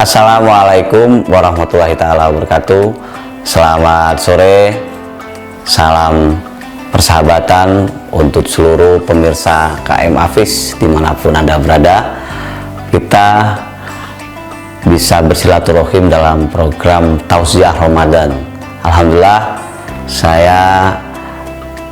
Assalamualaikum warahmatullahi taala wabarakatuh. Selamat sore, salam persahabatan untuk seluruh pemirsa KM Hafiz dimanapun Anda berada. Kita bisa bersilaturahim dalam program Tausiah Ramadan. Alhamdulillah, saya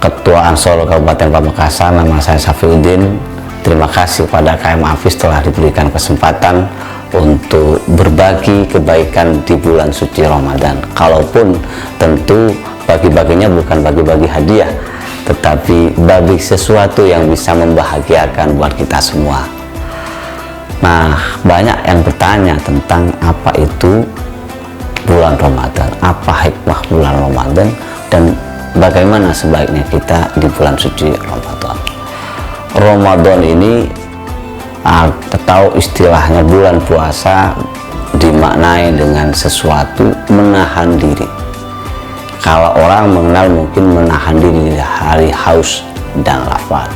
Ketua Ansor Kabupaten Pamekasan, nama saya Safiuddin. Terima kasih pada KM Hafiz telah diberikan kesempatan untuk berbagi kebaikan di bulan suci Ramadan. Kalaupun tentu bagi-baginya bukan bagi-bagi hadiah, tetapi bagi sesuatu yang bisa membahagiakan buat kita semua. Nah, banyak yang bertanya tentang apa itu bulan Ramadan, apa hikmah bulan Ramadan, dan bagaimana sebaiknya kita di bulan suci Ramadan. Ramadan ini tahu istilahnya bulan puasa dimaknai dengan sesuatu menahan diri. Kalau orang mengenal mungkin menahan diri dari hari haus dan lapar.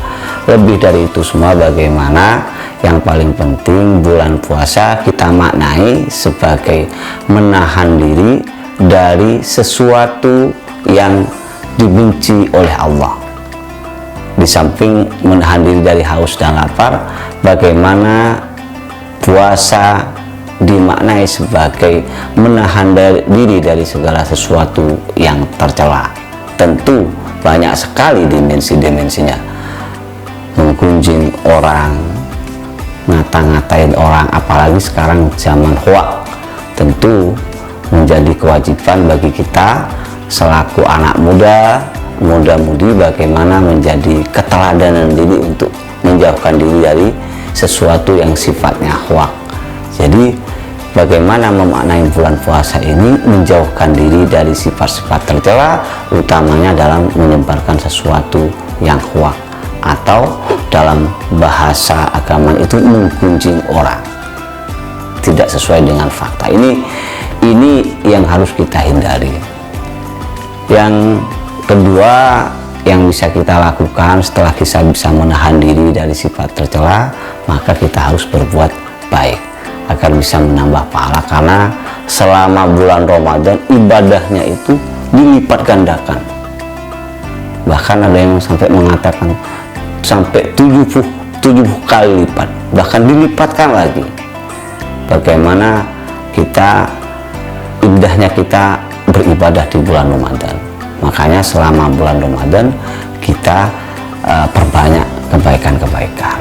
Lebih dari itu semua, bagaimana yang paling penting bulan puasa kita maknai sebagai menahan diri dari sesuatu yang dibenci oleh Allah. Di samping menahan diri dari haus dan lapar, bagaimana puasa dimaknai sebagai menahan diri dari segala sesuatu yang tercela. Tentu banyak sekali dimensi-dimensinya. Menggunjing orang, ngata-ngatain orang, apalagi sekarang zaman hoak. Tentu menjadi kewajiban bagi kita selaku anak muda-mudi bagaimana menjadi keteladanan diri untuk menjauhkan diri dari sesuatu yang sifatnya hoak. Jadi bagaimana memaknai bulan puasa ini menjauhkan diri dari sifat-sifat tercela, utamanya dalam menyebarkan sesuatu yang hoak, atau dalam bahasa agama itu menggunjing orang tidak sesuai dengan fakta. Ini yang harus kita hindari. Yang kedua yang bisa kita lakukan setelah kita bisa menahan diri dari sifat tercela, maka kita harus berbuat baik agar bisa menambah pahala, karena selama bulan Ramadan ibadahnya itu dilipat gandakan. Bahkan ada yang sampai mengatakan sampai 70 kali lipat, bahkan dilipatkan lagi. Bagaimana kita indahnya kita beribadah di bulan Ramadan. Makanya selama bulan Ramadan kita perbanyak kebaikan-kebaikan.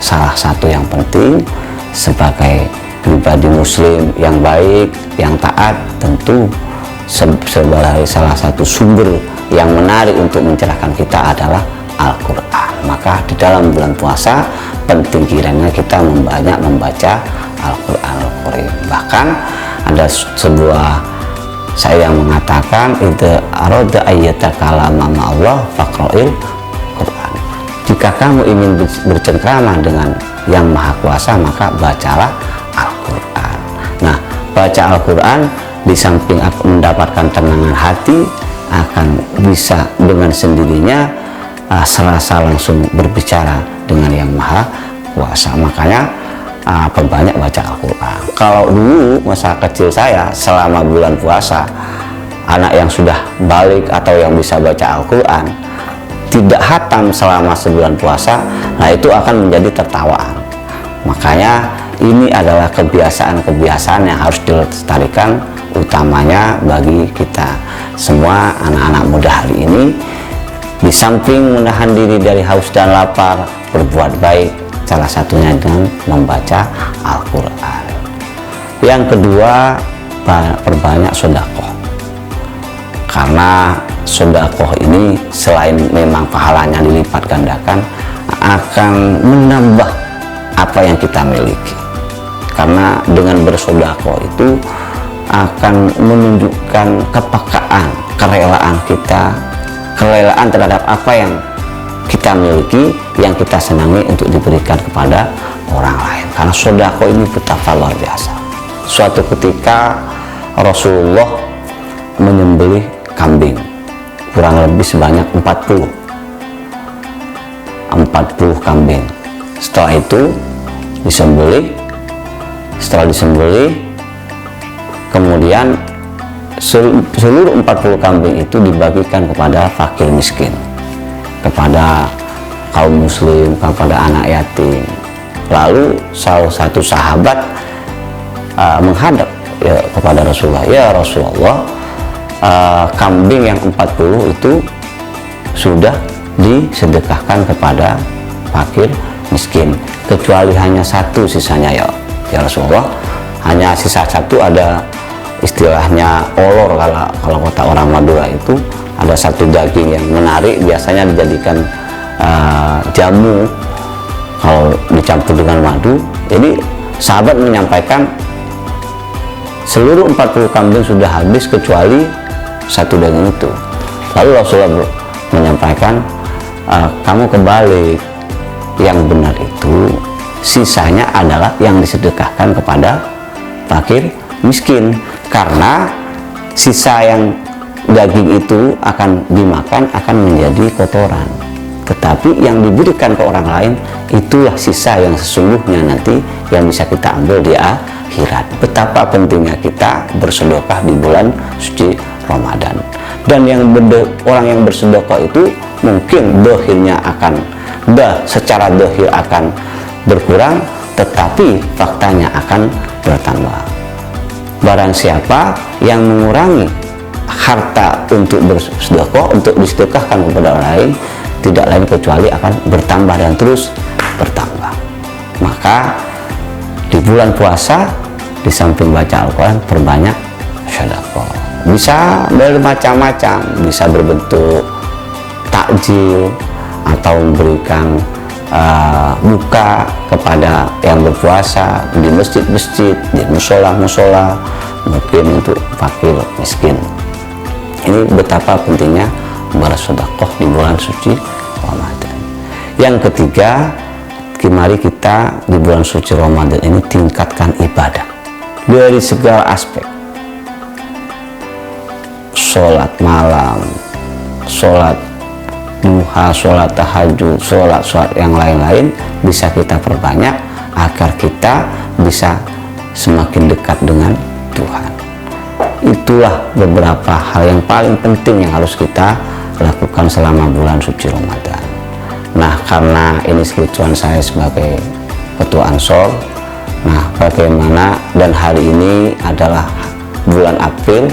Salah satu yang penting sebagai pribadi muslim yang baik, yang taat, tentu sebagai salah satu sumber yang menarik untuk mencerahkan kita adalah Al-Quran. Maka di dalam bulan puasa penting kiranya kita banyak membaca Al-Quran. Bahkan ada sebuah saya yang mengatakan, idza arada ayyatakallama ma'allah faqra'il Quran. Jika kamu ingin bercengkrama dengan yang maha kuasa, maka bacalah Al-Quran. Nah, baca Al-Quran di samping mendapatkan tenangan hati, akan bisa dengan sendirinya serasa langsung berbicara dengan yang maha kuasa. Makanya perbanyak baca Al-Quran. Kalau dulu masa kecil saya selama bulan puasa, anak yang sudah balik atau yang bisa baca Al-Quran tidak hatam selama sebulan puasa, nah itu akan menjadi tertawaan. Makanya ini adalah kebiasaan-kebiasaan yang harus dilestarikan, utamanya bagi kita semua anak-anak muda hari ini. Di samping menahan diri dari haus dan lapar, berbuat baik, salah satunya dengan membaca Al-Quran. Yang kedua, perbanyak sedekah. Karena sedekah ini selain memang pahalanya dilipat gandakan, akan menambah apa yang kita miliki. Karena dengan bersedekah itu akan menunjukkan kepekaan, kerelaan terhadap apa yang kita miliki, yang kita senangi untuk diberikan kepada orang lain. Karena sedekah ini betapa luar biasa. Suatu ketika Rasulullah menyembelih kambing kurang lebih sebanyak 40 kambing. Setelah itu disembelih, setelah disembelih Kemudian seluruh 40 kambing itu dibagikan kepada fakir miskin, kepada kaum muslim, kepada anak yatim. Lalu salah satu sahabat menghadap kepada Rasulullah, ya Rasulullah, kambing yang 40 itu sudah disedekahkan kepada fakir miskin, kecuali hanya satu sisanya ya Rasulullah. Hanya sisa satu, ada istilahnya olor, kalau kata orang Madura itu ada satu daging yang menarik, biasanya dijadikan jamu kalau dicampur dengan madu. Jadi sahabat menyampaikan seluruh 40 kambing sudah habis kecuali satu daging itu. Lalu Rasulullah menyampaikan, kamu kebalik, yang benar itu sisanya adalah yang disedekahkan kepada fakir miskin, karena sisa yang daging itu akan dimakan akan menjadi kotoran, tetapi yang diberikan ke orang lain itulah sisa yang sesungguhnya nanti yang bisa kita ambil di akhirat. Betapa pentingnya kita bersedekah di bulan suci Ramadan. Dan orang yang bersedekah itu mungkin dohirnya akan secara dohir akan berkurang, tetapi faktanya akan bertambah. Barang siapa yang mengurangi harta untuk bersedekah, untuk disedekahkan kepada orang lain, tidak lain kecuali akan bertambah dan terus bertambah. Maka di bulan puasa, di samping baca Al-Quran, perbanyak sedekah. Bisa bermacam-macam, bisa berbentuk takjil atau memberikan buka kepada yang berpuasa di masjid-masjid, di musola-musola, mungkin untuk fakir miskin. Ini betapa pentingnya bersedekah di bulan suci Ramadan. Yang ketiga, mari kita di bulan suci Ramadan ini tingkatkan ibadah dari segala aspek. Sholat malam, sholat duha, sholat tahajud, sholat yang lain-lain bisa kita perbanyak agar kita bisa semakin dekat dengan Tuhan. Itulah beberapa hal yang paling penting yang harus kita lakukan selama bulan suci Ramadan. Nah, karena ini kelucuan saya sebagai ketua Ansor, nah bagaimana, dan hari ini adalah bulan April,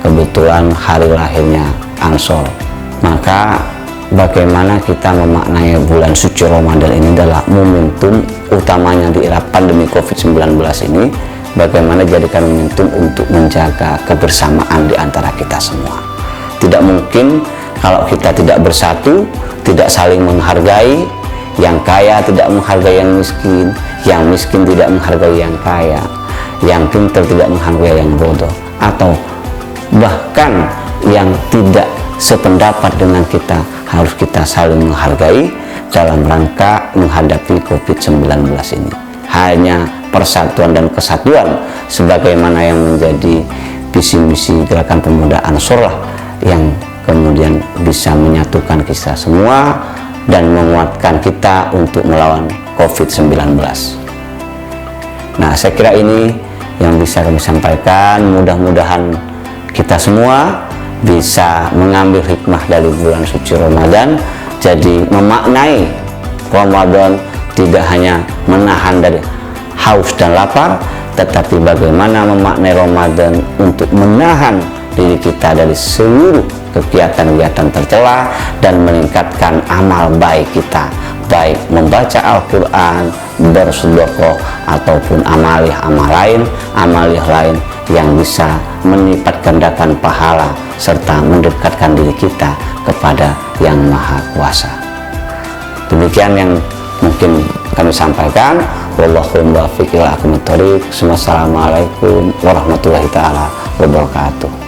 kebetulan hari lahirnya Ansor, maka bagaimana kita memaknai bulan suci Ramadan ini adalah momentum utamanya di era pandemi COVID-19 ini, bagaimana jadikan momentum untuk menjaga kebersamaan di antara kita semua. Tidak mungkin kalau kita tidak bersatu, tidak saling menghargai, yang kaya tidak menghargai yang miskin tidak menghargai yang kaya, yang pintar tidak menghargai yang bodoh, atau bahkan yang tidak sependapat dengan kita harus kita saling menghargai dalam rangka menghadapi COVID-19 ini. Hanya persatuan dan kesatuan sebagaimana yang menjadi visi misi Gerakan Pemuda Ansor lah yang kemudian bisa menyatukan kita semua dan menguatkan kita untuk melawan COVID-19. Nah, saya kira ini yang bisa kami sampaikan. Mudah-mudahan kita semua bisa mengambil hikmah dari bulan suci Ramadan, jadi memaknai Ramadan tidak hanya menahan dari haus dan lapar, tetapi bagaimana memaknai Ramadan untuk menahan diri kita dari seluruh kegiatan-kegiatan tercela dan meningkatkan amal baik kita, baik membaca Al-Quran, bersedekah, ataupun amaliah lain yang bisa melipat gandakan pahala serta mendekatkan diri kita kepada Yang Maha Kuasa. Demikian yang mungkin kami sampaikan. Wallahul muwaffiq ila aqwamit thoriq. Wassalamualaikum warahmatullahi taala wabarakatuh.